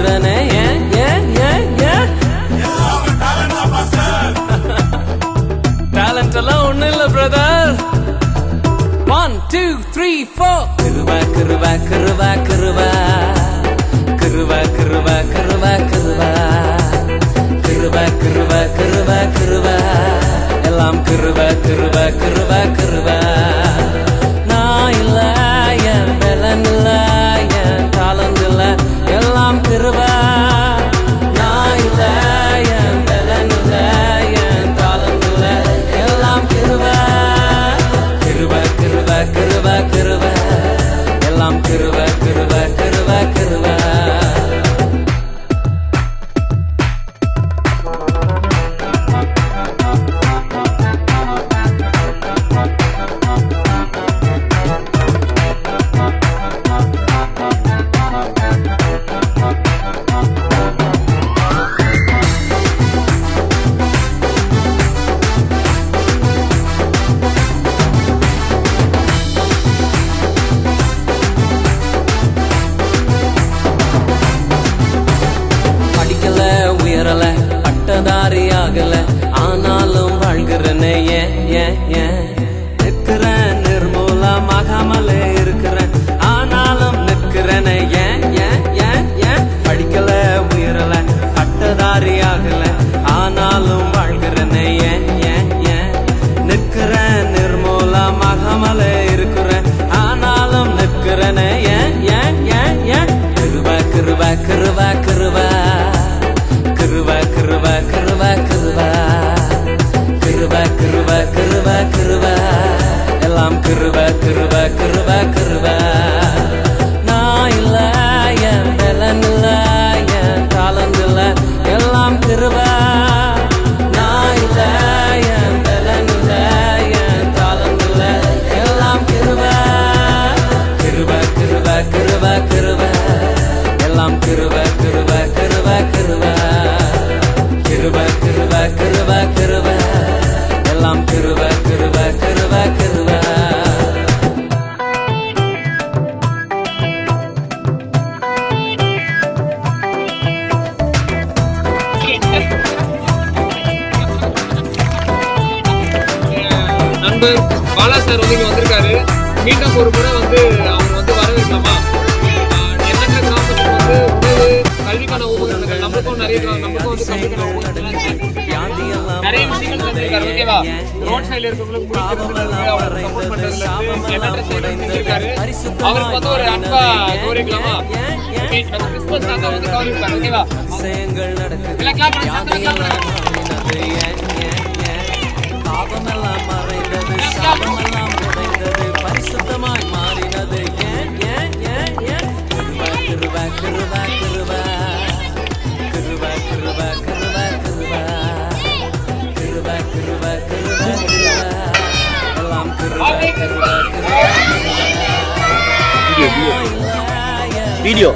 வாழ்கிறனே ஏன் ஏன் ஏன் ஏன் டேலண்ட் எல்லாம் ஒண்ணு இல்ல பிரதர். 1 2 3 4 கிருபா கிருபா கிருபா கிருபா கிருபா கிருபா கிருபா கிருபா கிருபா கிருபா கிருபா கிருபா எல்லாம் கிருபா கிருபா கிருபா கிருபா. நான் இல்ல என் பலன் இல்ல என் தாளந்து இல்ல எல்லாம் கிருபா. நான் இல்ல என் பலன் இல்ல என் தாளந்து இல்ல எல்லாம் கிருபா. கிருபா கிருபா கிருபா கிருபா எல்லாம் கிருபா கிருபா கிருபா கிருபா. உயரல பட்டதாரி ஆகல ஆனாலும் வாழ்கிறனே ஏன் ஏன் ஏன் நிற்கிறேன் நிர்மூலமாகாமலே இருக்கிறேன் ஆனாலும் நிற்கிறனே ஏன் ஏன் ஏன் ஏன் படிக்கல உயரல பட்டதாரி ஆகல ஆனாலும் வாழ்கிறனே ஏன் ஏன் ஏன் நிற்கிறேன் நிர்மூலமாகாமலே இருக்கிறேன் ஆனாலும் நிற்கிறனே ஏன் ஏன் ஏன் ஏன் கிருபா கிருபா கிருபா கிருபா கிருபா கிருபா கிருபா கிருபா கிருபா கிருபா கிருபா கிருபா எல்லாம் கிருபா கிருபா கிருபா கிருபா. நான் இல்ல என் பலன் இல்ல என் தாளந்து இல்ல எல்லாம் கிருபா. நான் இல்ல என் பலன் இல்ல என் தாளந்து இல்ல எல்லாம் கிருபா. கிருபா கிருபா கிருபா கிருபா எல்லாம் கிருபா கிருபா கிருபா கிருபா. கிருபா கிருபா கிருபா கிருபா எல்லாம் கிருபா கிருபா கிருபா கிருபா. நண்பர் பாலா சார் வந்து இங்க வந்திருக்காரு. மீண்டும் ஒரு முறை வந்து அவங்க வந்து வரவேற்கலாமா? எண்ணற்ற கிராமத்துக்கு வந்து உணவு கல்விக்கான உபகரணங்கள் நமக்கும் நமக்கும் வந்து கல்விக்கான உபகரணங்கள் நிறைய விஷயங்கள் செஞ்சிருக்காரு. ஓகேவா? ரோட் சைட்ல இருக்கவங்களுக்கு அவருக்கு சப்போர்ட் பண்றதுல இருந்து எண்ணற்ற செயல்கள் செஞ்சிருக்காரு. அவருக்கு வந்து ஒரு அன்பா கௌரவிக்கலாமா? ஓகே, நம்ம கிறிஸ்மஸ் தாங்க வந்து கௌரவிப்பாரு. ஓகேவா? எல்லாம் கிளாப் பண்ணுங்க. பாவமெல்லாம் மறைந்தது சாபமெல்லாம் உடைந்தது பரிசுத்தமாய் மாறினது ஏன் ஏன் ஏன் ஏன் கிருபா கிருபா கிருபா கிருபா கிருபா கிருபா கிருபா கிருபா கிருபா கிருபா கிருபா கிருபா எல்லாம் Kiruba Kiruba Kiruba video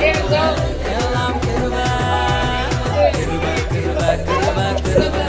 Kiruba, kiruba, kiruba, kiruba, kiruba, kiruba, kiruba,